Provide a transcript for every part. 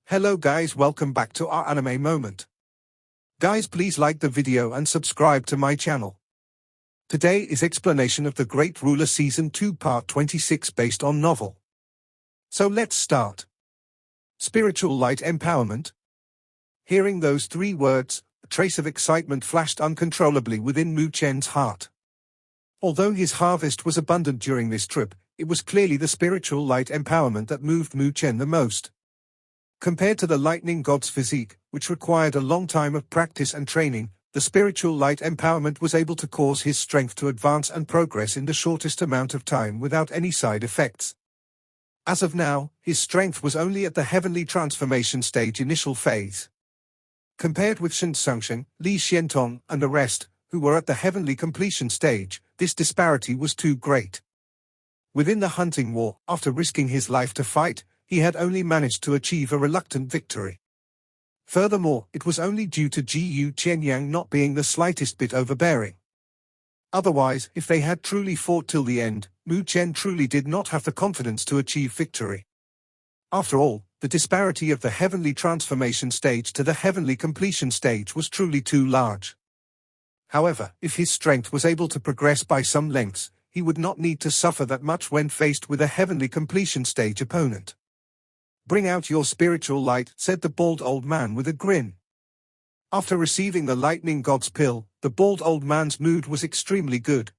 Hello guys, welcome back to our anime moment. Guys, please like the video and subscribe to my channel. Today is explanation of The Great Ruler Season 2 Part 26 based on novel. So let's start. Spiritual light empowerment. Hearing those three words, a trace of excitement flashed uncontrollably within Mu Chen's heart. Although his harvest was abundant during this trip, it was clearly the spiritual light empowerment that moved Mu Chen the most. Compared to the lightning god's physique, which required a long time of practice and training, the spiritual light empowerment was able to cause his strength to advance and progress in the shortest amount of time without any side effects. As of now, his strength was only at the heavenly transformation stage initial phase. Compared with Shen Songsheng, Li Xiantong, and the rest, who were at the heavenly completion stage, this disparity was too great. Within the hunting war, after risking his life to fight, he had only managed to achieve a reluctant victory. Furthermore, it was only due to Jiyu Qianyang not being the slightest bit overbearing. Otherwise, if they had truly fought till the end, Mu Chen truly did not have the confidence to achieve victory. After all, the disparity of the heavenly transformation stage to the heavenly completion stage was truly too large. However, if his strength was able to progress by some lengths, he would not need to suffer that much when faced with a heavenly completion stage opponent. "Bring out your spiritual light," said the bald old man with a grin. After receiving the lightning god's pill, the bald old man's mood was extremely good.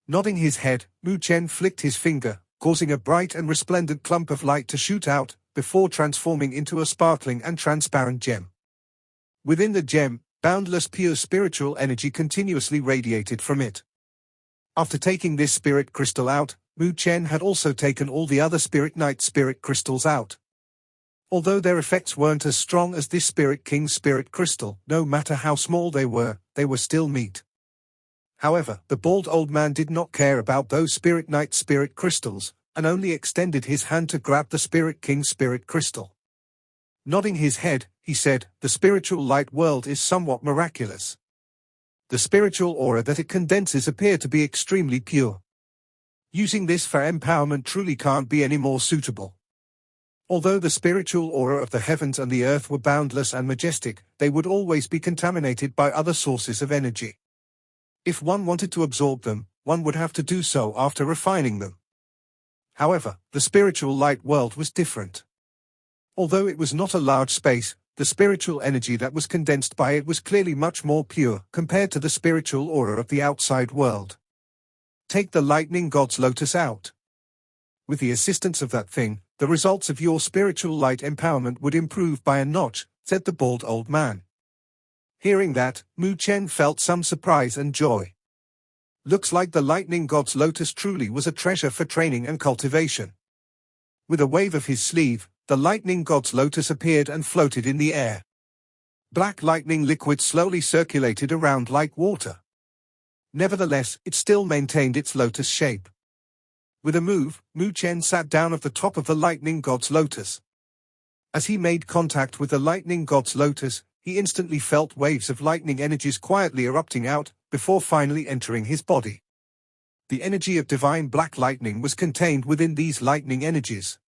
Nodding his head, Mu Chen flicked his finger, causing a bright and resplendent clump of light to shoot out, before transforming into a sparkling and transparent gem. Within the gem, boundless pure spiritual energy continuously radiated from it. After taking this spirit crystal out, Mu Chen had also taken all the other Spirit Knight spirit crystals out. Although their effects weren't as strong as this Spirit King's spirit crystal, no matter how small they were still meat. However, the bald old man did not care about those Spirit Knight spirit crystals, and only extended his hand to grab the Spirit King's spirit crystal. Nodding his head, he said, "The spiritual light world is somewhat miraculous. The spiritual aura that it condenses appear to be extremely pure. Using this for empowerment truly can't be any more suitable. Although the spiritual aura of the heavens and the earth were boundless and majestic, they would always be contaminated by other sources of energy. If one wanted to absorb them, one would have to do so after refining them. However, the spiritual light world was different. Although it was not a large space, the spiritual energy that was condensed by it was clearly much more pure compared to the spiritual aura of the outside world. Take the lightning god's lotus out. With the assistance of that thing, the results of your spiritual light empowerment would improve by a notch," said the bald old man. Hearing that, Mu Chen felt some surprise and joy. Looks like the lightning god's lotus truly was a treasure for training and cultivation. With a wave of his sleeve, the lightning god's lotus appeared and floated in the air. Black lightning liquid slowly circulated around like water. Nevertheless, it still maintained its lotus shape. With a move, Mu Chen sat down at the top of the lightning god's lotus. As he made contact with the lightning god's lotus, he instantly felt waves of lightning energies quietly erupting out, before finally entering his body. The energy of divine black lightning was contained within these lightning energies.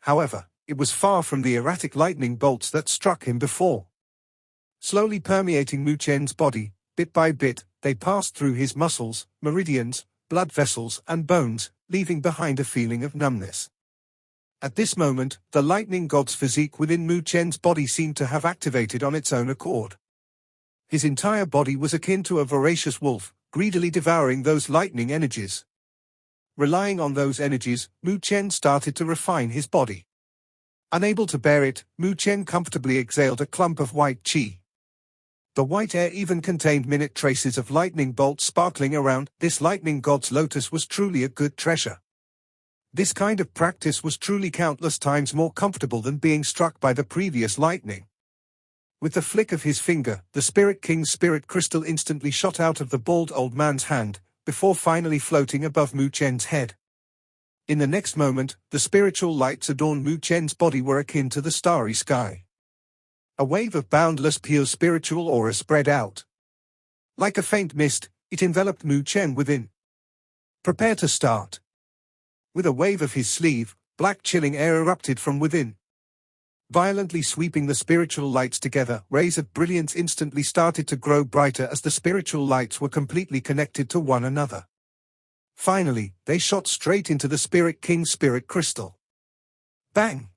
However, it was far from the erratic lightning bolts that struck him before. Slowly permeating Mu Chen's body, bit by bit, they passed through his muscles, meridians, blood vessels, and bones, leaving behind a feeling of numbness. At this moment, the lightning god's physique within Mu Chen's body seemed to have activated on its own accord. His entire body was akin to a voracious wolf, greedily devouring those lightning energies. Relying on those energies, Mu Chen started to refine his body. Unable to bear it, Mu Chen comfortably exhaled a clump of white qi. The white air even contained minute traces of lightning bolts sparkling around. This lightning god's lotus was truly a good treasure. This kind of practice was truly countless times more comfortable than being struck by the previous lightning. With the flick of his finger, the Spirit King's spirit crystal instantly shot out of the bald old man's hand, before finally floating above Mu Chen's head. In the next moment, the spiritual lights adorned Mu Chen's body were akin to the starry sky. A wave of boundless pure spiritual aura spread out. Like a faint mist, it enveloped Mu Chen within. "Prepare to start." With a wave of his sleeve, black chilling air erupted from within. Violently sweeping the spiritual lights together, rays of brilliance instantly started to grow brighter as the spiritual lights were completely connected to one another. Finally, they shot straight into the Spirit King's spirit crystal. Bang!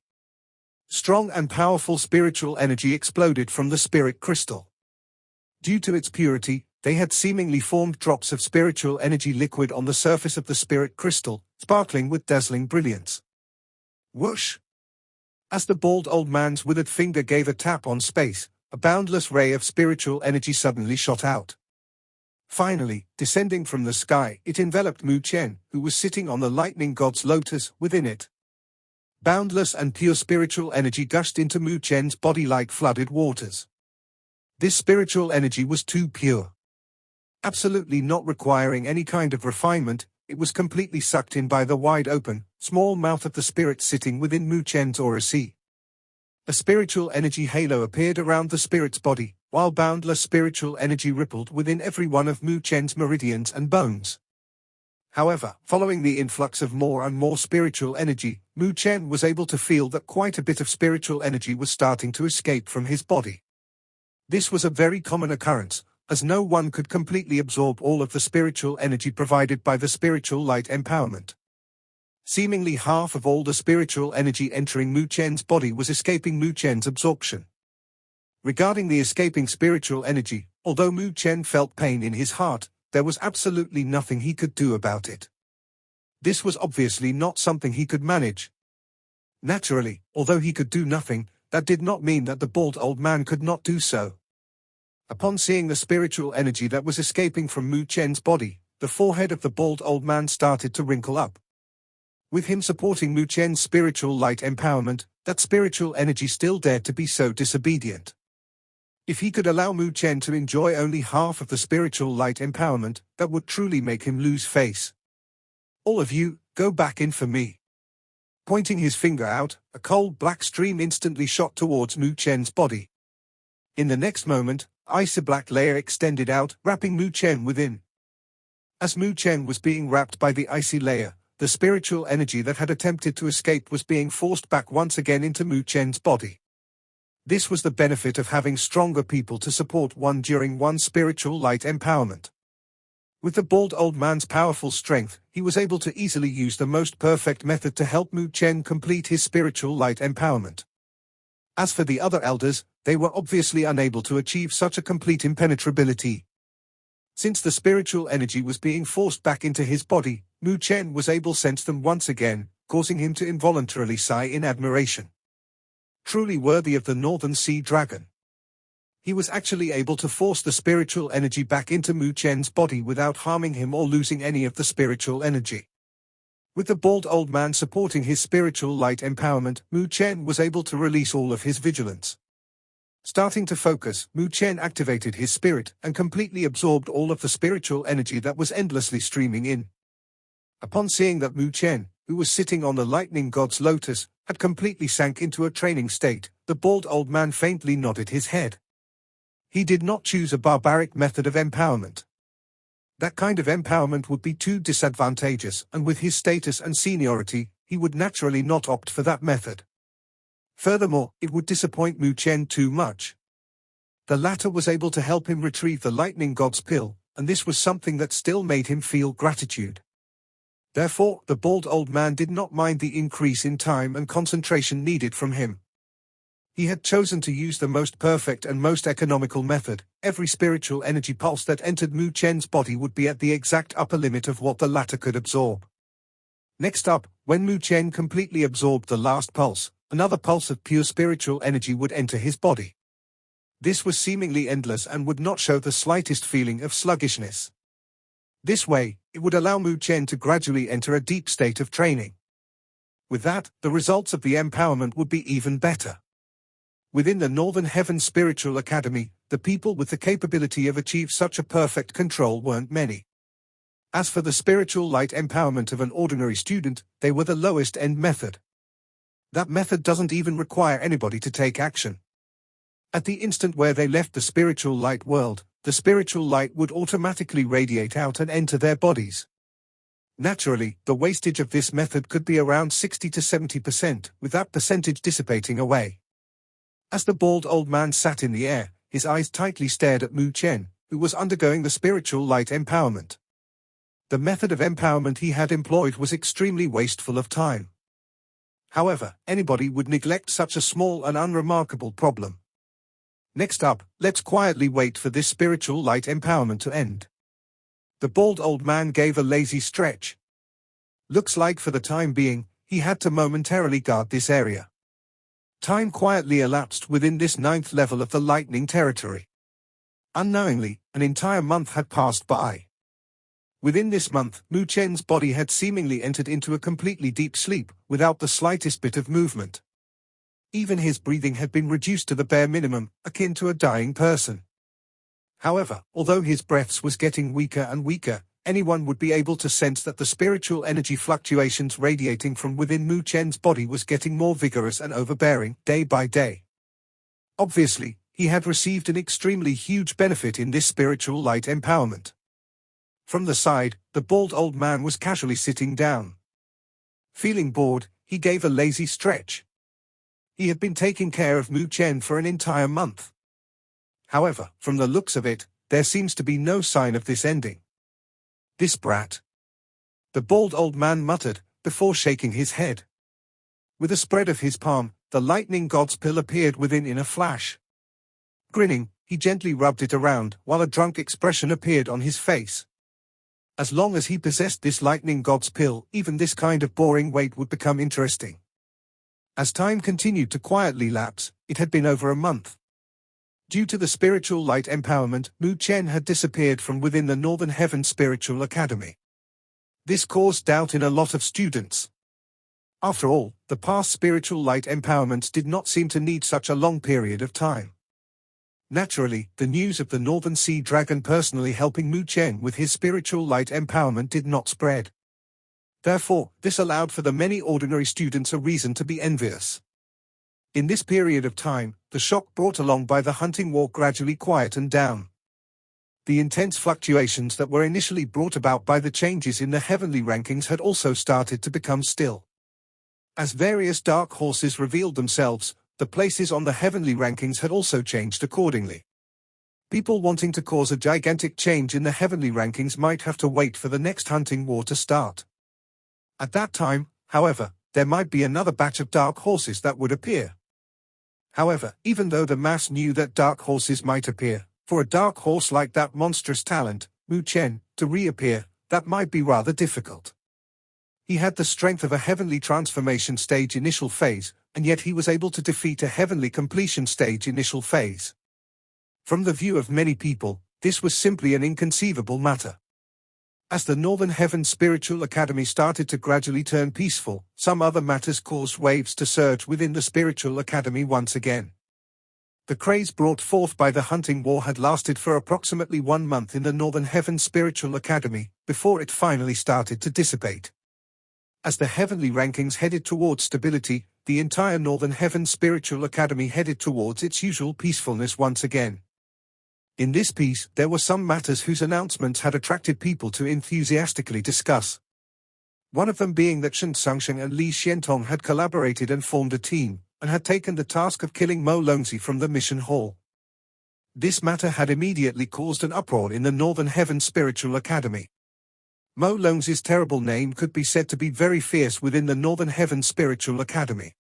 Strong and powerful spiritual energy exploded from the spirit crystal. Due to its purity, they had seemingly formed drops of spiritual energy liquid on the surface of the spirit crystal, sparkling with dazzling brilliance. Whoosh! As the bald old man's withered finger gave a tap on space, a boundless ray of spiritual energy suddenly shot out. Finally, descending from the sky, it enveloped Mu Chen, who was sitting on the lightning god's lotus within it. Boundless and pure spiritual energy gushed into Mu Chen's body like flooded waters. This spiritual energy was too pure. Absolutely not requiring any kind of refinement, it was completely sucked in by the wide-open, small mouth of the spirit sitting within Mu Chen's aura sea. A spiritual energy halo appeared around the spirit's body, while boundless spiritual energy rippled within every one of Mu Chen's meridians and bones. However, following the influx of more and more spiritual energy, Mu Chen was able to feel that quite a bit of spiritual energy was starting to escape from his body. This was a very common occurrence, as no one could completely absorb all of the spiritual energy provided by the spiritual light empowerment. Seemingly half of all the spiritual energy entering Mu Chen's body was escaping Mu Chen's absorption. Regarding the escaping spiritual energy, although Mu Chen felt pain in his heart, there was absolutely nothing he could do about it. This was obviously not something he could manage. Naturally, although he could do nothing, that did not mean that the bald old man could not do so. Upon seeing the spiritual energy that was escaping from Mu Chen's body, the forehead of the bald old man started to wrinkle up. With him supporting Mu Chen's spiritual light empowerment, that spiritual energy still dared to be so disobedient. If he could allow Mu Chen to enjoy only half of the spiritual light empowerment, that would truly make him lose face. All of you, go back in for me. Pointing his finger out, a cold black stream instantly shot towards Mu Chen's body. In the next moment, icy black layer extended out, wrapping Mu Chen within. As Mu Chen was being wrapped by the icy layer, the spiritual energy that had attempted to escape was being forced back once again into Mu Chen's body. This was the benefit of having stronger people to support one during one's spiritual light empowerment. With the bald old man's powerful strength, he was able to easily use the most perfect method to help Mu Chen complete his spiritual light empowerment. As for the other elders, they were obviously unable to achieve such a complete impenetrability. Since the spiritual energy was being forced back into his body, Mu Chen was able to sense them once again, causing him to involuntarily sigh in admiration. Truly worthy of the Northern Sea Dragon. He was actually able to force the spiritual energy back into Mu Chen's body without harming him or losing any of the spiritual energy. With the bald old man supporting his spiritual light empowerment, Mu Chen was able to release all of his vigilance. Starting to focus, Mu Chen activated his spirit and completely absorbed all of the spiritual energy that was endlessly streaming in. Upon seeing that Mu Chen, who was sitting on the lightning god's lotus, had completely sank into a training state, the bald old man faintly nodded his head. He did not choose a barbaric method of empowerment. That kind of empowerment would be too disadvantageous, and with his status and seniority, he would naturally not opt for that method. Furthermore, it would disappoint Mu Chen too much. The latter was able to help him retrieve the lightning god's pill, and this was something that still made him feel gratitude. Therefore, the bald old man did not mind the increase in time and concentration needed from him. He had chosen to use the most perfect and most economical method. Every spiritual energy pulse that entered Mu Chen's body would be at the exact upper limit of what the latter could absorb. Next up, when Mu Chen completely absorbed the last pulse, another pulse of pure spiritual energy would enter his body. This was seemingly endless and would not show the slightest feeling of sluggishness. This way, it would allow Mu Chen to gradually enter a deep state of training. With that, the results of the empowerment would be even better. Within the Northern Heaven Spiritual Academy, the people with the capability of achieve such a perfect control weren't many. As for the spiritual light empowerment of an ordinary student, they were the lowest end method. That method doesn't even require anybody to take action. At the instant where they left the spiritual light world, the spiritual light would automatically radiate out and enter their bodies. Naturally, the wastage of this method could be around 60 to 70%, with that percentage dissipating away. As the bald old man sat in the air, his eyes tightly stared at Mu Chen, who was undergoing the spiritual light empowerment. The method of empowerment he had employed was extremely wasteful of time. However, anybody would neglect such a small and unremarkable problem. Next up, let's quietly wait for this spiritual light empowerment to end. The bald old man gave a lazy stretch. Looks like for the time being, he had to momentarily guard this area. Time quietly elapsed within this 9th level of the lightning territory. Unknowingly, an entire month had passed by. Within this month, Mu Chen's body had seemingly entered into a completely deep sleep, without the slightest bit of movement. Even his breathing had been reduced to the bare minimum, akin to a dying person. However, although his breaths was getting weaker and weaker, anyone would be able to sense that the spiritual energy fluctuations radiating from within Mu Chen's body was getting more vigorous and overbearing, day by day. Obviously, he had received an extremely huge benefit in this spiritual light empowerment. From the side, the bald old man was casually sitting down. Feeling bored, he gave a lazy stretch. He had been taking care of Mu Chen for an entire month. However, from the looks of it, there seems to be no sign of this ending. This brat. The bald old man muttered, before shaking his head. With a spread of his palm, the lightning god's pill appeared within in a flash. Grinning, he gently rubbed it around, while a drunk expression appeared on his face. As long as he possessed this lightning god's pill, even this kind of boring wait would become interesting. As time continued to quietly lapse, it had been over a month. Due to the spiritual light empowerment, Mu Chen had disappeared from within the Northern Heaven Spiritual Academy. This caused doubt in a lot of students. After all, the past spiritual light empowerments did not seem to need such a long period of time. Naturally, the news of the Northern Sea Dragon personally helping Mu Chen with his spiritual light empowerment did not spread. Therefore, this allowed for the many ordinary students a reason to be envious. In this period of time, the shock brought along by the hunting war gradually quietened down. The intense fluctuations that were initially brought about by the changes in the heavenly rankings had also started to become still. As various dark horses revealed themselves, the places on the heavenly rankings had also changed accordingly. People wanting to cause a gigantic change in the heavenly rankings might have to wait for the next hunting war to start. At that time, however, there might be another batch of dark horses that would appear. However, even though the mass knew that dark horses might appear, for a dark horse like that monstrous talent, Mu Chen, to reappear, that might be rather difficult. He had the strength of a heavenly transformation stage initial phase, and yet he was able to defeat a heavenly completion stage initial phase. From the view of many people, this was simply an inconceivable matter. As the Northern Heaven Spiritual Academy started to gradually turn peaceful, some other matters caused waves to surge within the Spiritual Academy once again. The craze brought forth by the hunting war had lasted for approximately 1 month in the Northern Heaven Spiritual Academy, before it finally started to dissipate. As the heavenly rankings headed towards stability, the entire Northern Heaven Spiritual Academy headed towards its usual peacefulness once again. In this piece, there were some matters whose announcements had attracted people to enthusiastically discuss. One of them being that Shen Sangsheng and Li Xiantong had collaborated and formed a team, and had taken the task of killing Mo Longzi from the mission hall. This matter had immediately caused an uproar in the Northern Heaven Spiritual Academy. Mo Longzi's terrible name could be said to be very fierce within the Northern Heaven Spiritual Academy.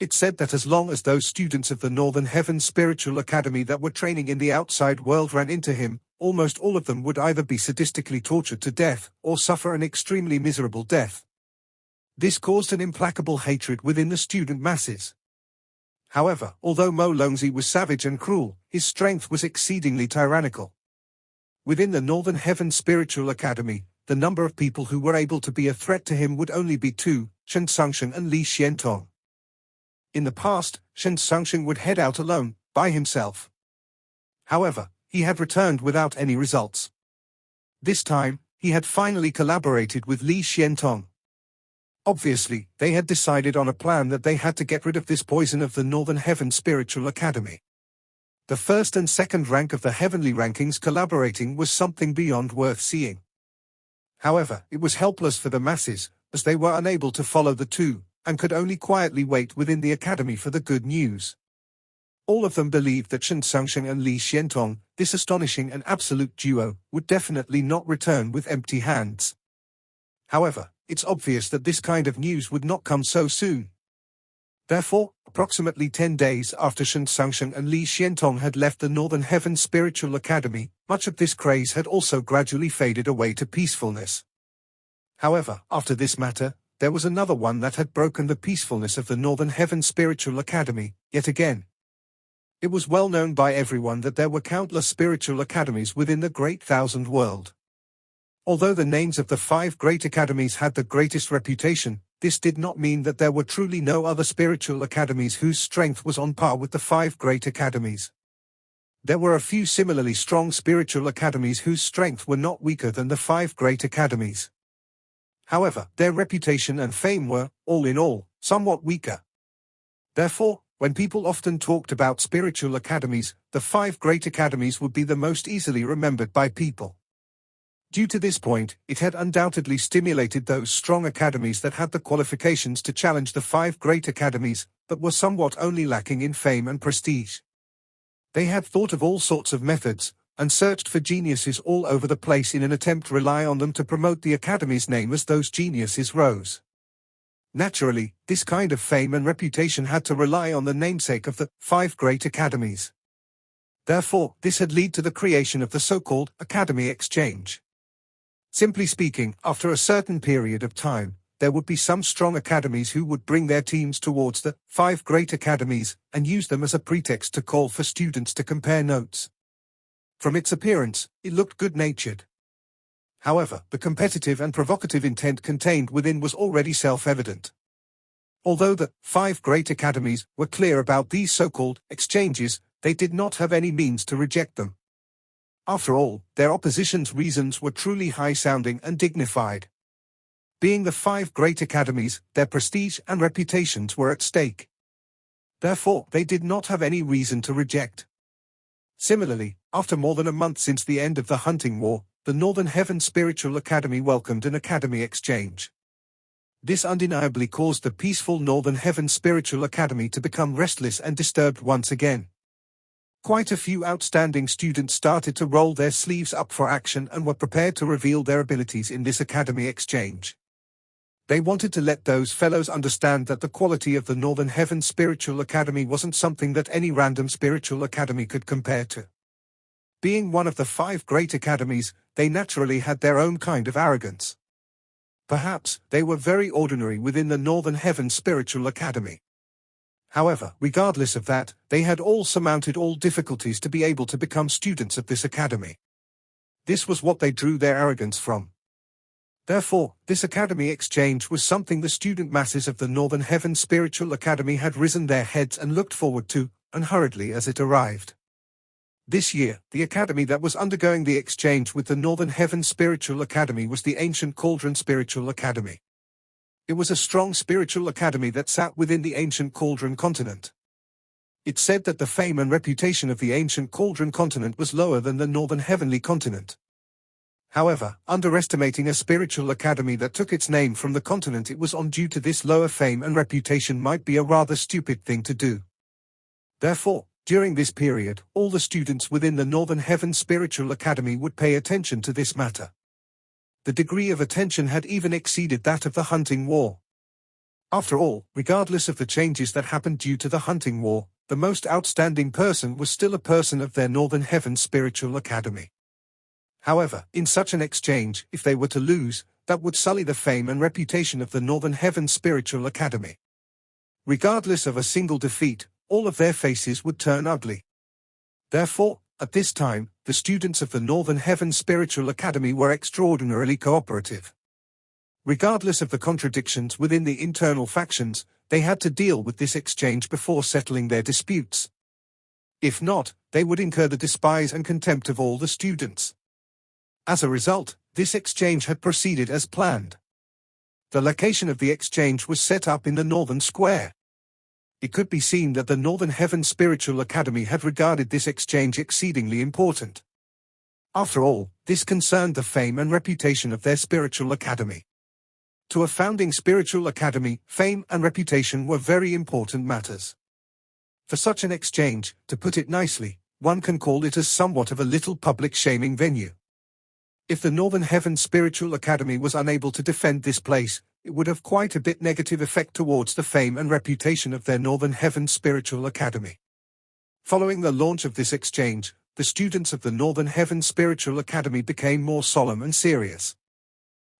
It said that as long as those students of the Northern Heaven Spiritual Academy that were training in the outside world ran into him, almost all of them would either be sadistically tortured to death, or suffer an extremely miserable death. This caused an implacable hatred within the student masses. However, although Mo Longzi was savage and cruel, his strength was exceedingly tyrannical. Within the Northern Heaven Spiritual Academy, the number of people who were able to be a threat to him would only be 2, Shen Sangsheng and Li Xiantong. In the past, Shen Sangsheng would head out alone, by himself. However, he had returned without any results. This time, he had finally collaborated with Li Xiantong. Obviously, they had decided on a plan that they had to get rid of this poison of the Northern Heaven Spiritual Academy. The first and second rank of the heavenly rankings collaborating was something beyond worth seeing. However, it was helpless for the masses, as they were unable to follow the two, and could only quietly wait within the academy for the good news. All of them believed that Shen Xiangsheng and Li Xiantong, this astonishing and absolute duo, would definitely not return with empty hands. However, it's obvious that this kind of news would not come so soon. Therefore, approximately 10 days after Shen Xiangsheng and Li Xiantong had left the Northern Heaven Spiritual Academy, much of this craze had also gradually faded away to peacefulness. However, after this matter, there was another one that had broken the peacefulness of the Northern Heaven Spiritual Academy, yet again. It was well known by everyone that there were countless spiritual academies within the Great Thousand World. Although the names of the 5 great academies had the greatest reputation, this did not mean that there were truly no other spiritual academies whose strength was on par with the 5 great academies. There were a few similarly strong spiritual academies whose strength were not weaker than the 5 great academies. However, their reputation and fame were, all in all, somewhat weaker. Therefore, when people often talked about spiritual academies, the 5 great academies would be the most easily remembered by people. Due to this point, it had undoubtedly stimulated those strong academies that had the qualifications to challenge the 5 great academies, but were somewhat only lacking in fame and prestige. They had thought of all sorts of methods, and searched for geniuses all over the place in an attempt to rely on them to promote the academy's name as those geniuses rose. Naturally, this kind of fame and reputation had to rely on the namesake of the 5 great academies. Therefore, this had led to the creation of the so-called Academy Exchange. Simply speaking, after a certain period of time, there would be some strong academies who would bring their teams towards the 5 great academies, and use them as a pretext to call for students to compare notes. From its appearance, it looked good-natured. However, the competitive and provocative intent contained within was already self-evident. Although the 5 great academies were clear about these so-called exchanges, they did not have any means to reject them. After all, their opposition's reasons were truly high-sounding and dignified. Being the 5 great academies, their prestige and reputations were at stake. Therefore, they did not have any reason to reject. Similarly, after more than a month since the end of the hunting war, the Northern Heaven Spiritual Academy welcomed an academy exchange. This undeniably caused the peaceful Northern Heaven Spiritual Academy to become restless and disturbed once again. Quite a few outstanding students started to roll their sleeves up for action and were prepared to reveal their abilities in this academy exchange. They wanted to let those fellows understand that the quality of the Northern Heaven Spiritual Academy wasn't something that any random spiritual academy could compare to. Being one of the 5 great academies, they naturally had their own kind of arrogance. Perhaps they were very ordinary within the Northern Heaven Spiritual Academy. However, regardless of that, they had all surmounted all difficulties to be able to become students of this academy. This was what they drew their arrogance from. Therefore, this academy exchange was something the student masses of the Northern Heaven Spiritual Academy had risen their heads and looked forward to, unhurriedly as it arrived. This year, the academy that was undergoing the exchange with the Northern Heaven Spiritual Academy was the Ancient Cauldron Spiritual Academy. It was a strong spiritual academy that sat within the Ancient Cauldron continent. It said that the fame and reputation of the Ancient Cauldron continent was lower than the Northern Heavenly continent. However, underestimating a spiritual academy that took its name from the continent it was on due to this lower fame and reputation might be a rather stupid thing to do. Therefore, during this period, all the students within the Northern Heaven Spiritual Academy would pay attention to this matter. The degree of attention had even exceeded that of the hunting war. After all, regardless of the changes that happened due to the hunting war, the most outstanding person was still a person of their Northern Heaven Spiritual Academy. However, in such an exchange, if they were to lose, that would sully the fame and reputation of the Northern Heaven Spiritual Academy. Regardless of a single defeat, all of their faces would turn ugly. Therefore, at this time, the students of the Northern Heaven Spiritual Academy were extraordinarily cooperative. Regardless of the contradictions within the internal factions, they had to deal with this exchange before settling their disputes. If not, they would incur the despise and contempt of all the students. As a result, this exchange had proceeded as planned. The location of the exchange was set up in the Northern Square. It could be seen that the Northern Heaven Spiritual Academy had regarded this exchange exceedingly important. After all, this concerned the fame and reputation of their spiritual academy. To a founding spiritual academy, fame and reputation were very important matters. For such an exchange, to put it nicely, one can call it as somewhat of a little public shaming venue. If the Northern Heaven Spiritual Academy was unable to defend this place, it would have quite a bit negative effect towards the fame and reputation of their Northern Heaven Spiritual Academy. Following the launch of this exchange, the students of the Northern Heaven Spiritual Academy became more solemn and serious.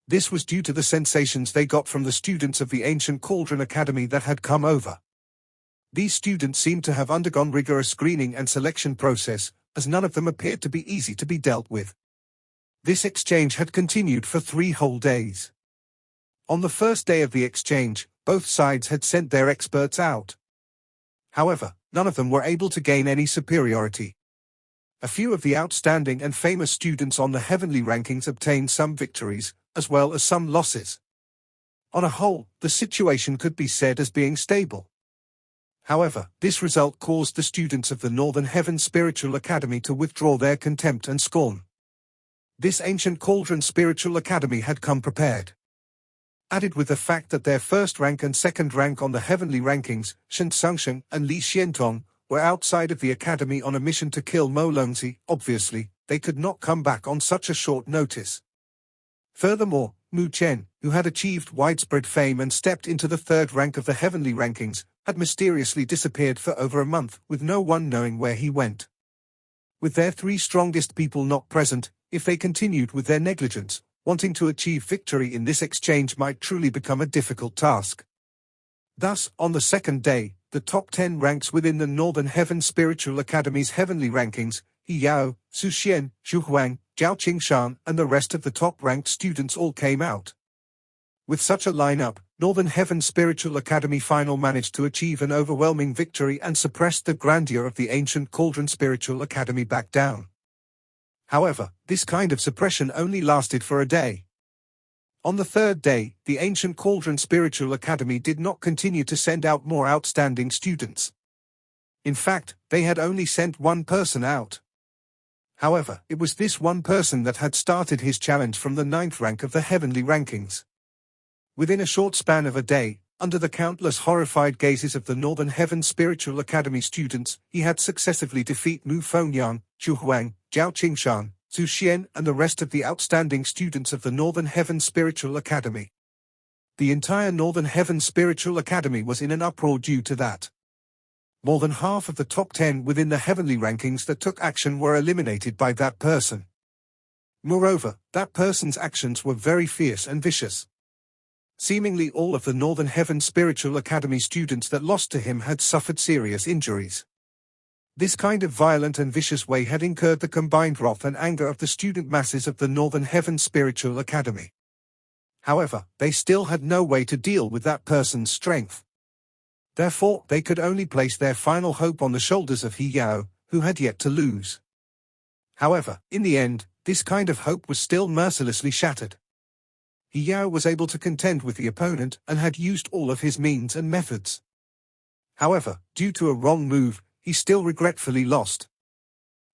This was due to the sensations they got from the students of the Ancient Cauldron Academy that had come over. These students seemed to have undergone rigorous screening and selection process, as none of them appeared to be easy to be dealt with. This exchange had continued for 3 whole days. On the first day of the exchange, both sides had sent their experts out. However, none of them were able to gain any superiority. A few of the outstanding and famous students on the heavenly rankings obtained some victories, as well as some losses. On a whole, the situation could be said as being stable. However, this result caused the students of the Northern Heaven Spiritual Academy to withdraw their contempt and scorn. This Ancient Cauldron Spiritual Academy had come prepared. Added with the fact that their first rank and second rank on the heavenly rankings, Shen Sangsheng and Li Xiantong, were outside of the academy on a mission to kill Mo Longzi, obviously, they could not come back on such a short notice. Furthermore, Mu Chen, who had achieved widespread fame and stepped into the third rank of the heavenly rankings, had mysteriously disappeared for over a month, with no one knowing where he went. With their 3 strongest people not present, if they continued with their negligence, wanting to achieve victory in this exchange might truly become a difficult task. Thus, on the second day, the top 10 ranks within the Northern Heaven Spiritual Academy's heavenly rankings, He Yao, Su Xian, Zhu Huang, Zhao Qingshan, and the rest of the top-ranked students all came out. With such a lineup, Northern Heaven Spiritual Academy final managed to achieve an overwhelming victory and suppressed the grandeur of the Ancient Cauldron Spiritual Academy back down. However, this kind of suppression only lasted for a day. On the third day, the Ancient Cauldron Spiritual Academy did not continue to send out more outstanding students. In fact, they had only sent 1 person out. However, it was this 1 person that had started his challenge from the 9th rank of the heavenly rankings. Within a short span of a day, under the countless horrified gazes of the Northern Heaven Spiritual Academy students, he had successively defeated Mu Fengyang, Zhu Huang, Zhao Qingshan, Zhu Xian, and the rest of the outstanding students of the Northern Heaven Spiritual Academy. The entire Northern Heaven Spiritual Academy was in an uproar due to that. More than half of the top 10 within the heavenly rankings that took action were eliminated by that person. Moreover, that person's actions were very fierce and vicious. Seemingly all of the Northern Heaven Spiritual Academy students that lost to him had suffered serious injuries. This kind of violent and vicious way had incurred the combined wrath and anger of the student masses of the Northern Heaven Spiritual Academy. However, they still had no way to deal with that person's strength. Therefore, they could only place their final hope on the shoulders of He Yao, who had yet to lose. However, in the end, this kind of hope was still mercilessly shattered. He Yao was able to contend with the opponent and had used all of his means and methods. However, due to a wrong move, he still regretfully lost.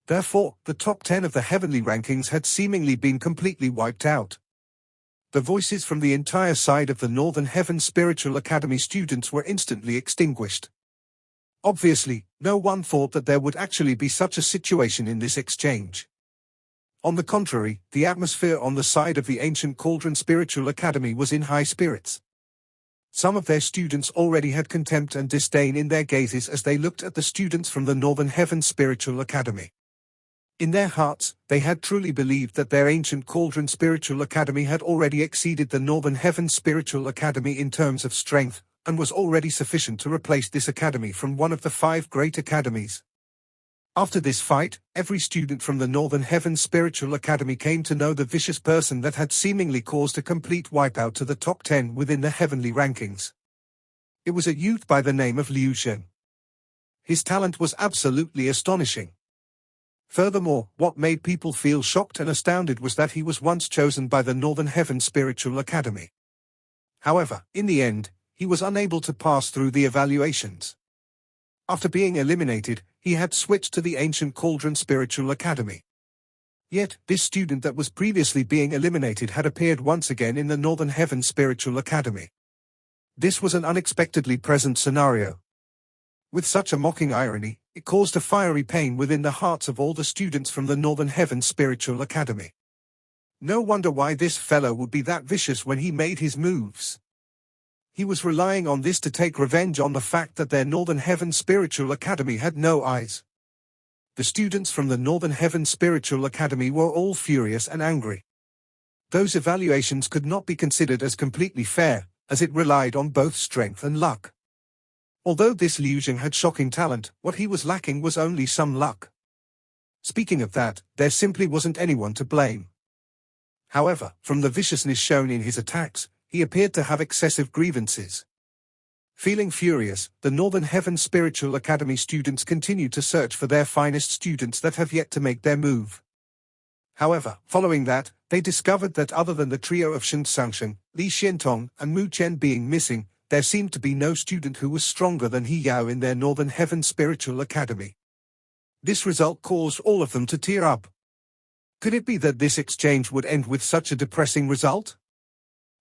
Therefore, the top 10 of the heavenly rankings had seemingly been completely wiped out. The voices from the entire side of the Northern Heaven Spiritual Academy students were instantly extinguished. Obviously, no one thought that there would actually be such a situation in this exchange. On the contrary, the atmosphere on the side of the Ancient Cauldron Spiritual Academy was in high spirits. Some of their students already had contempt and disdain in their gazes as they looked at the students from the Northern Heaven Spiritual Academy. In their hearts, they had truly believed that their Ancient Cauldron Spiritual Academy had already exceeded the Northern Heaven Spiritual Academy in terms of strength, and was already sufficient to replace this academy from one of the 5 great academies. After this fight, every student from the Northern Heaven Spiritual Academy came to know the vicious person that had seemingly caused a complete wipeout to the top 10 within the heavenly rankings. It was a youth by the name of Liu Zhen. His talent was absolutely astonishing. Furthermore, what made people feel shocked and astounded was that he was once chosen by the Northern Heaven Spiritual Academy. However, in the end, he was unable to pass through the evaluations. After being eliminated, he had switched to the Ancient Cauldron Spiritual Academy. Yet, this student that was previously being eliminated had appeared once again in the Northern Heaven Spiritual Academy. This was an unexpectedly present scenario. With such a mocking irony, it caused a fiery pain within the hearts of all the students from the Northern Heaven Spiritual Academy. No wonder why this fellow would be that vicious when he made his moves. He was relying on this to take revenge on the fact that their Northern Heaven Spiritual Academy had no eyes. The students from the Northern Heaven Spiritual Academy were all furious and angry. Those evaluations could not be considered as completely fair, as it relied on both strength and luck. Although this Liu Zheng had shocking talent, what he was lacking was only some luck. Speaking of that, there simply wasn't anyone to blame. However, from the viciousness shown in his attacks, he appeared to have excessive grievances. Feeling furious, the Northern Heaven Spiritual Academy students continued to search for their finest students that have yet to make their move. However, following that, they discovered that other than the trio of Shen Sangsheng, Li Xiantong, and Mu Chen being missing, there seemed to be no student who was stronger than He Yao in their Northern Heaven Spiritual Academy. This result caused all of them to tear up. Could it be that this exchange would end with such a depressing result?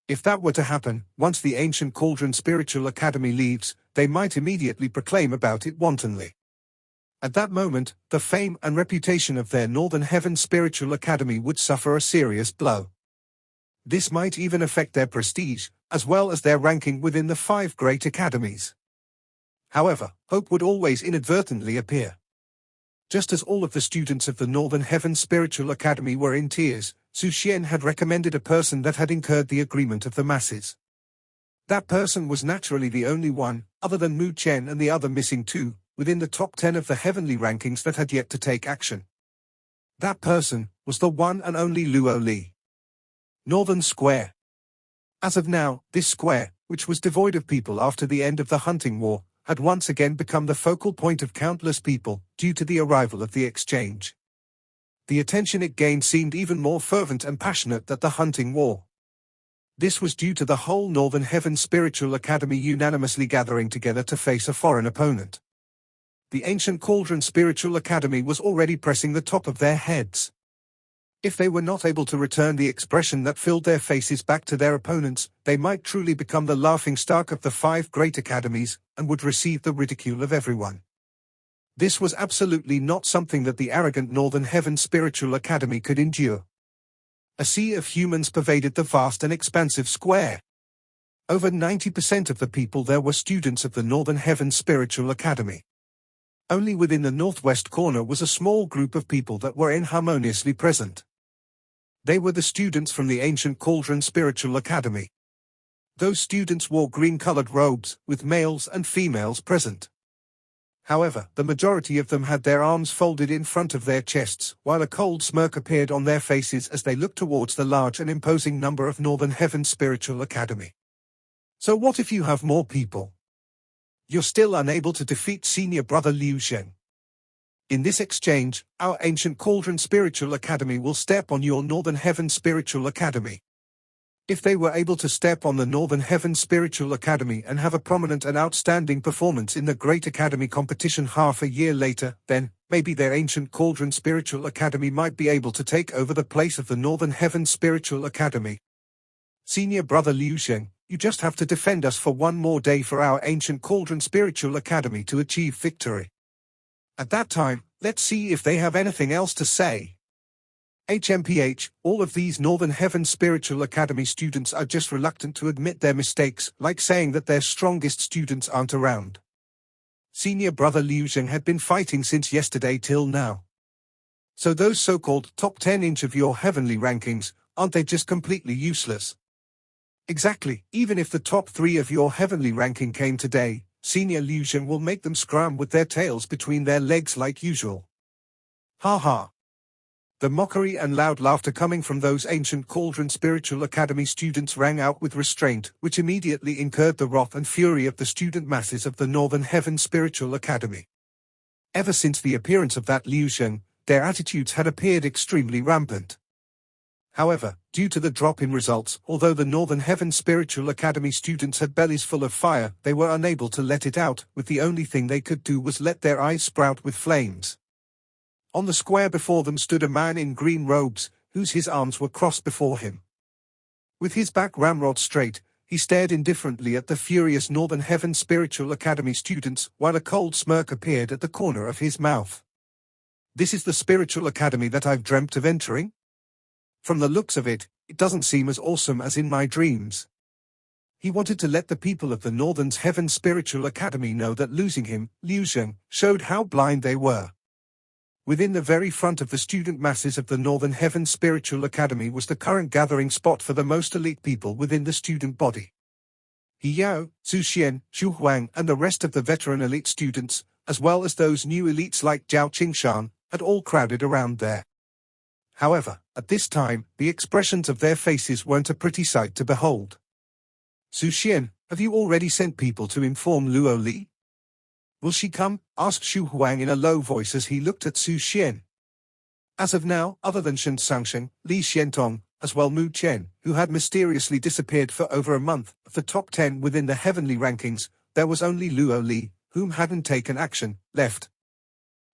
If that were to happen, once the Ancient Cauldron Spiritual Academy leaves, they might immediately proclaim about it wantonly. At that moment, the fame and reputation of their Northern Heaven Spiritual Academy would suffer a serious blow. This might even affect their prestige, as well as their ranking within the 5 great academies. However, hope would always inadvertently appear. Just as all of the students of the Northern Heaven Spiritual Academy were in tears, Su Xian had recommended a person that had incurred the agreement of the masses. That person was naturally the only one, other than Mu Chen and the other missing 2, within the top 10 of the heavenly rankings that had yet to take action. That person was the one and only Luo Li. Northern Square. As of now, this square, which was devoid of people after the end of the hunting war, had once again become the focal point of countless people, due to the arrival of the exchange. The attention it gained seemed even more fervent and passionate than the hunting war. This was due to the whole Northern Heaven Spiritual Academy unanimously gathering together to face a foreign opponent. The Ancient Cauldron Spiritual Academy was already pressing the top of their heads. If they were not able to return the expression that filled their faces back to their opponents, they might truly become the laughingstock of the 5 great academies, and would receive the ridicule of everyone. This was absolutely not something that the arrogant Northern Heaven Spiritual Academy could endure. A sea of humans pervaded the vast and expansive square. Over 90% of the people there were students of the Northern Heaven Spiritual Academy. Only within the northwest corner was a small group of people that were inharmoniously present. They were the students from the Ancient Cauldron Spiritual Academy. Those students wore green-colored robes, with males and females present. However, the majority of them had their arms folded in front of their chests, while a cold smirk appeared on their faces as they looked towards the large and imposing number of Northern Heaven Spiritual Academy. So what if you have more people? You're still unable to defeat senior brother Liu Zheng. In this exchange, our Ancient Cauldron Spiritual Academy will step on your Northern Heaven Spiritual Academy. If they were able to step on the Northern Heaven Spiritual Academy and have a prominent and outstanding performance in the Great Academy competition half a year later, then, maybe their Ancient Cauldron Spiritual Academy might be able to take over the place of the Northern Heaven Spiritual Academy. Senior brother Liu Zheng, you just have to defend us for one more day for our Ancient Cauldron Spiritual Academy to achieve victory. At that time, let's see if they have anything else to say. HMPH, all of these Northern Heaven Spiritual Academy students are just reluctant to admit their mistakes, like saying that their strongest students aren't around. Senior brother Liu Zheng had been fighting since yesterday till now. So those so-called top 10 of your heavenly rankings, aren't they just completely useless? Exactly, even if the top 3 of your heavenly ranking came today, Senior Liu Zheng will make them scram with their tails between their legs like usual. Ha ha. The mockery and loud laughter coming from those Ancient Cauldron Spiritual Academy students rang out with restraint, which immediately incurred the wrath and fury of the student masses of the Northern Heaven Spiritual Academy. Ever since the appearance of that Liu Zheng, their attitudes had appeared extremely rampant. However, due to the drop in results, although the Northern Heaven Spiritual Academy students had bellies full of fire, they were unable to let it out, with the only thing they could do was let their eyes sprout with flames. On the square before them stood a man in green robes, his arms were crossed before him. With his back ramrod straight, He stared indifferently at the furious Northern Heaven Spiritual Academy students while a cold smirk appeared at the corner of his mouth. This is the Spiritual Academy that I've dreamt of entering? From the looks of it, it doesn't seem as awesome as in my dreams. He wanted to let the people of the Northern Heaven Spiritual Academy know that losing him, Liu Zheng, showed how blind they were. Within the very front of the student masses of the Northern Heaven Spiritual Academy was the current gathering spot for the most elite people within the student body. He Yao, Zhu Xian, Xu Huang and the rest of the veteran elite students, as well as those new elites like Zhao Qingshan, had all crowded around there. However, at this time, the expressions of their faces weren't a pretty sight to behold. Zhu Xian, have you already sent people to inform Luo Li? Will she come? Asked Xu Huang in a low voice as he looked at Zhu Xian. As of now, other than Shen Sangsheng, Li Xiantong, as well Mu Chen, who had mysteriously disappeared for over a month, of the top 10 within the heavenly rankings, there was only Luo Li, whom hadn't taken action, left.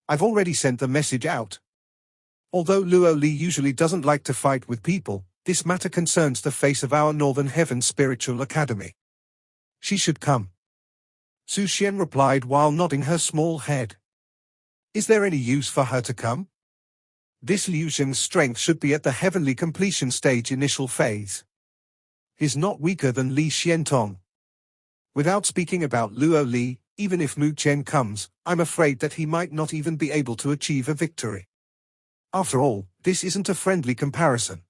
I've already sent the message out. Although Luo Li usually doesn't like to fight with people, this matter concerns the face of our Northern Heaven Spiritual Academy. She should come. Zhu Xian replied while nodding her small head. Is there any use for her to come? This Liu Zheng's strength should be at the heavenly completion stage initial phase. He's not weaker than Li Xiantong. Without speaking about Luo Li, even if Mu Chen comes, I'm afraid that he might not even be able to achieve a victory. After all, this isn't a friendly comparison.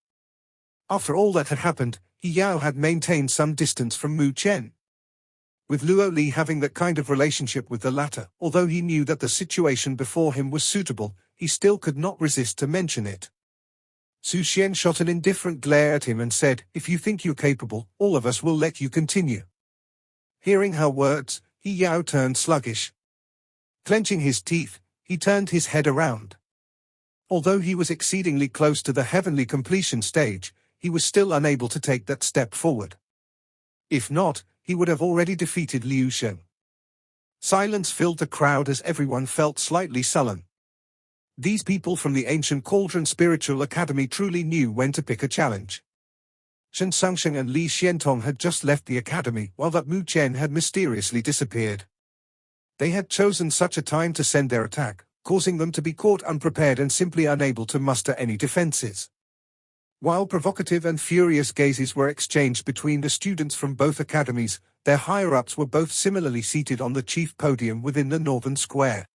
After all that had happened, He Yao had maintained some distance from Mu Chen. With Luo Li having that kind of relationship with the latter, although he knew that the situation before him was suitable, he still could not resist to mention it. Zhu Xian shot an indifferent glare at him and said, if you think you're capable, all of us will let you continue. Hearing her words, He Yao turned sluggish. Clenching his teeth, he turned his head around. Although he was exceedingly close to the heavenly completion stage, he was still unable to take that step forward. If not, he would have already defeated Liu Zheng. Silence filled the crowd as everyone felt slightly sullen. These people from the ancient Cauldron Spiritual Academy truly knew when to pick a challenge. Shen Sangsheng and Li Xiantong had just left the academy while that Mu Chen had mysteriously disappeared. They had chosen such a time to send their attack, causing them to be caught unprepared and simply unable to muster any defenses. While provocative and furious gazes were exchanged between the students from both academies, their higher-ups were both similarly seated on the chief podium within the northern square.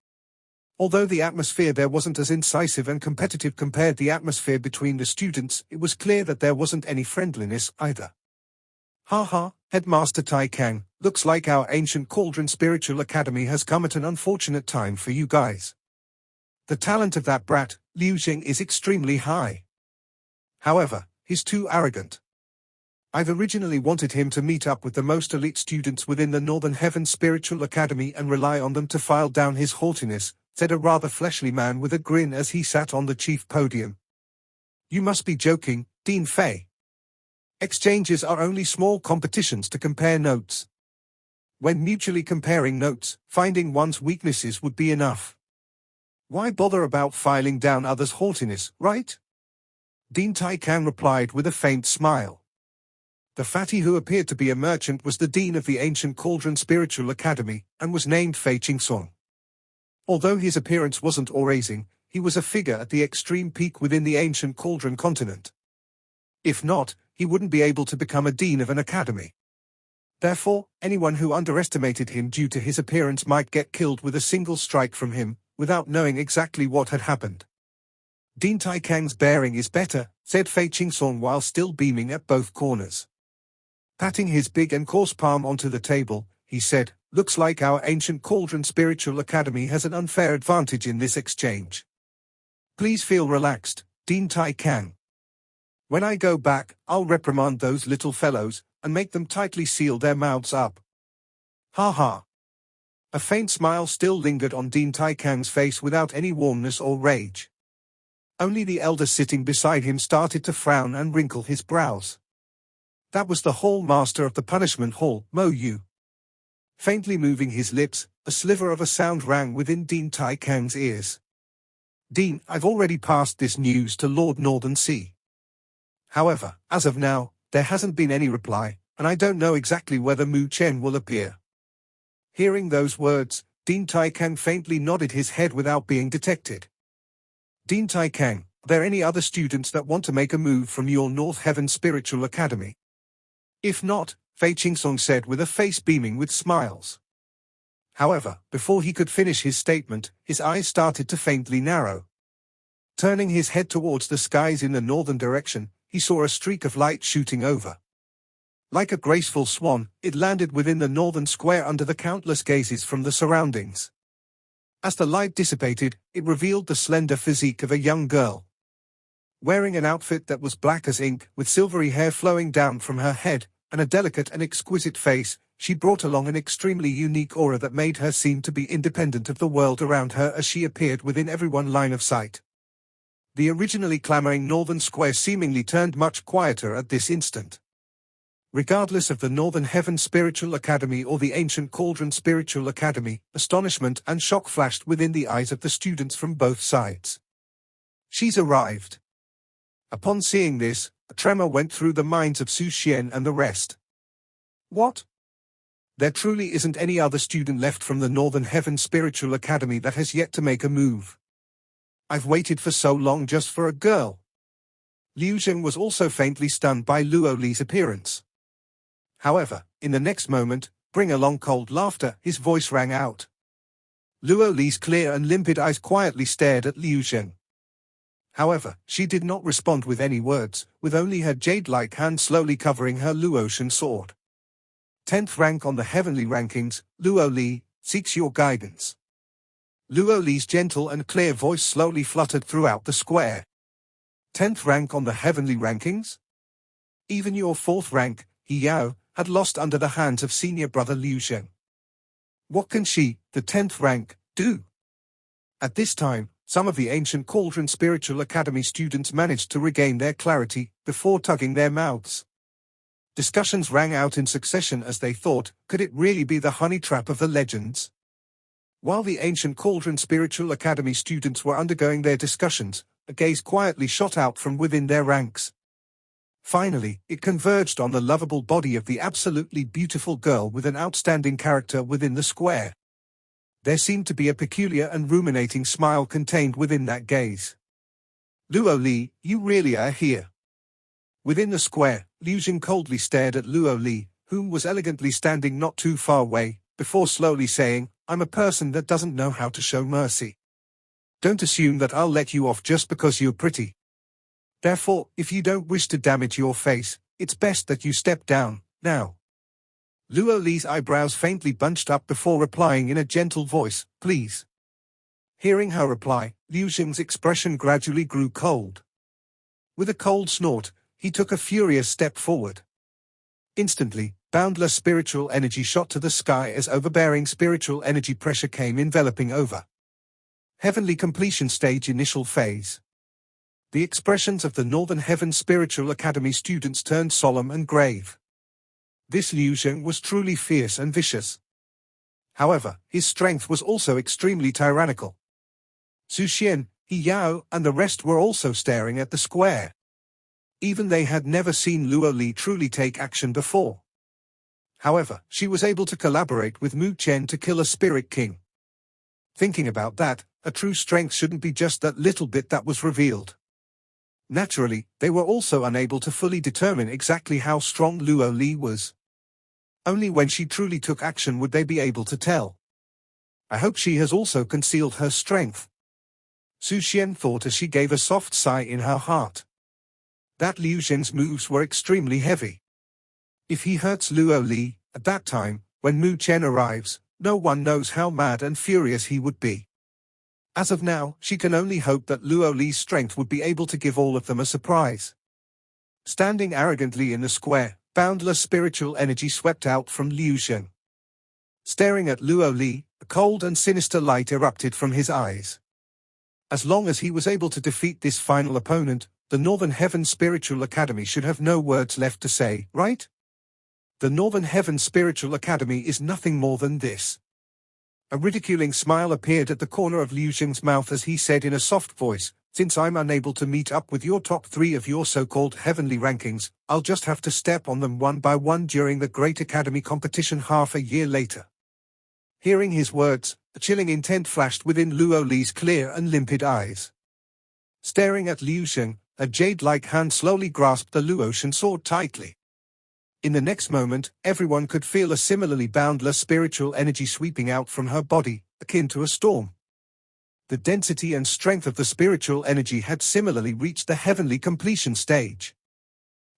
Although the atmosphere there wasn't as incisive and competitive compared to the atmosphere between the students, it was clear that there wasn't any friendliness either. Ha, Headmaster Tai Kang, looks like our ancient Cauldron Spiritual Academy has come at an unfortunate time for you guys. The talent of that brat, Liu Zheng, is extremely high. However, he's too arrogant. I've originally wanted him to meet up with the most elite students within the Northern Heaven Spiritual Academy and rely on them to file down his haughtiness, said a rather fleshly man with a grin as he sat on the chief podium. You must be joking, Dean Fei. Exchanges are only small competitions to compare notes. When mutually comparing notes, finding one's weaknesses would be enough. Why bother about filing down others' haughtiness, right? Dean Tai Kang replied with a faint smile. The fatty who appeared to be a merchant was the dean of the ancient Cauldron Spiritual Academy, and was named Fei Qingsong. Although his appearance wasn't awe-raising, he was a figure at the extreme peak within the ancient Cauldron continent. If not, he wouldn't be able to become a dean of an academy. Therefore, anyone who underestimated him due to his appearance might get killed with a single strike from him, without knowing exactly what had happened. Dean Tai Kang's bearing is better, said Fei Qingsong while still beaming at both corners. Patting his big and coarse palm onto the table, he said, looks like our ancient Cauldron Spiritual Academy has an unfair advantage in this exchange. Please feel relaxed, Dean Tai Kang. When I go back, I'll reprimand those little fellows, and make them tightly seal their mouths up. Ha. A faint smile still lingered on Dean Tai Kang's face without any warmness or rage. Only the elder sitting beside him started to frown and wrinkle his brows. That was the Hall Master of the Punishment Hall, Mo Yu. Faintly moving his lips, a sliver of a sound rang within Dean Tai Kang's ears. Dean, I've already passed this news to Lord Northern Sea. However, as of now, there hasn't been any reply, and I don't know exactly whether Mu Chen will appear." Hearing those words, Dean Tai Kang faintly nodded his head without being detected. "Dean Tai Kang, are there any other students that want to make a move from your North Heaven Spiritual Academy?" "If not," Fei Qingsong said with a face beaming with smiles. However, before he could finish his statement, his eyes started to faintly narrow. Turning his head towards the skies in the northern direction, he saw a streak of light shooting over. Like a graceful swan, it landed within the northern square under the countless gazes from the surroundings. As the light dissipated, it revealed the slender physique of a young girl. Wearing an outfit that was black as ink, with silvery hair flowing down from her head, and a delicate and exquisite face, she brought along an extremely unique aura that made her seem to be independent of the world around her as she appeared within everyone's line of sight. The originally clamoring northern square seemingly turned much quieter at this instant. Regardless of the Northern Heaven Spiritual Academy or the Ancient Cauldron Spiritual Academy, astonishment and shock flashed within the eyes of the students from both sides. "She's arrived." Upon seeing this, a tremor went through the minds of Su Xian and the rest. "What? There truly isn't any other student left from the Northern Heaven Spiritual Academy that has yet to make a move. I've waited for so long just for a girl." Liu Zheng was also faintly stunned by Luo Li's appearance. However, in the next moment, bring along cold laughter, his voice rang out. Luo Li's clear and limpid eyes quietly stared at Liu Zheng. However, she did not respond with any words, with only her jade-like hand slowly covering her Luotian sword. 10th rank on the heavenly rankings, Luo Li, seeks your guidance. Luo Li's gentle and clear voice slowly fluttered throughout the square. 10th rank on the heavenly rankings? Even your 4th rank, He Yao, had lost under the hands of senior brother Liu Zheng. What can she, the 10th rank, do? At this time, some of the Ancient Cauldron Spiritual Academy students managed to regain their clarity, before tugging their mouths. Discussions rang out in succession as they thought, could it really be the honey trap of the legends? While the Ancient Cauldron Spiritual Academy students were undergoing their discussions, a gaze quietly shot out from within their ranks. Finally, it converged on the lovable body of the absolutely beautiful girl with an outstanding character within the square. There seemed to be a peculiar and ruminating smile contained within that gaze. "Luo Li, you really are here." Within the square, Liu Zheng coldly stared at Luo Li, whom was elegantly standing not too far away, before slowly saying, "I'm a person that doesn't know how to show mercy. Don't assume that I'll let you off just because you're pretty. Therefore, if you don't wish to damage your face, it's best that you step down, now." Luo Li's eyebrows faintly bunched up before replying in a gentle voice, "Please." Hearing her reply, Liu Zheng's expression gradually grew cold. With a cold snort, he took a furious step forward. Instantly, boundless spiritual energy shot to the sky as overbearing spiritual energy pressure came enveloping over. Heavenly completion stage initial phase. The expressions of the Northern Heaven Spiritual Academy students turned solemn and grave. This Liu Zheng was truly fierce and vicious. However, his strength was also extremely tyrannical. Su Xian, He Yao, and the rest were also staring at the square. Even they had never seen Luo Li truly take action before. However, she was able to collaborate with Mu Chen to kill a spirit king. Thinking about that, a true strength shouldn't be just that little bit that was revealed. Naturally, they were also unable to fully determine exactly how strong Luo Li was. Only when she truly took action would they be able to tell. I hope she has also concealed her strength. Su Xian thought as she gave a soft sigh in her heart. That Liu Zheng's moves were extremely heavy. If he hurts Luo Li, at that time, when Mu Chen arrives, no one knows how mad and furious he would be. As of now, she can only hope that Luo Li's strength would be able to give all of them a surprise. Standing arrogantly in the square, boundless spiritual energy swept out from Liu Zheng. Staring at Luo Li, a cold and sinister light erupted from his eyes. As long as he was able to defeat this final opponent, the Northern Heaven Spiritual Academy should have no words left to say, right? The Northern Heaven Spiritual Academy is nothing more than this. A ridiculing smile appeared at the corner of Liu Zheng's mouth as he said in a soft voice, Since I'm unable to meet up with your top 3 of your so-called heavenly rankings, I'll just have to step on them one by one during the Great Academy competition half a year later. Hearing his words, a chilling intent flashed within Luo Li's clear and limpid eyes. Staring at Liu Sheng, a jade-like hand slowly grasped the Luotian sword tightly. In the next moment, everyone could feel a similarly boundless spiritual energy sweeping out from her body, akin to a storm. The density and strength of the spiritual energy had similarly reached the heavenly completion stage.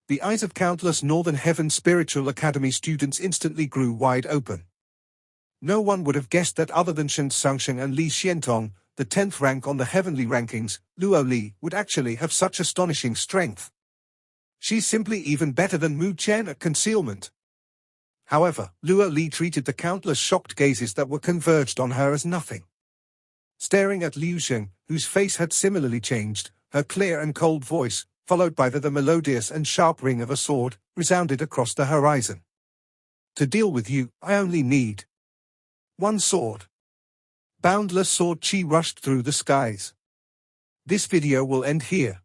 The eyes of countless Northern Heaven Spiritual Academy students instantly grew wide open. No one would have guessed that other than Shen Sangsheng and Li Xiantong, the 10th rank on the heavenly rankings, Luo Li would actually have such astonishing strength. She's simply even better than Mu Chen at concealment. However, Luo Li treated the countless shocked gazes that were converged on her as nothing. Staring at Liu Sheng, whose face had similarly changed, her clear and cold voice, followed by the melodious and sharp ring of a sword, resounded across the horizon. To deal with you, I only need one sword. Boundless sword chi rushed through the skies. This video will end here.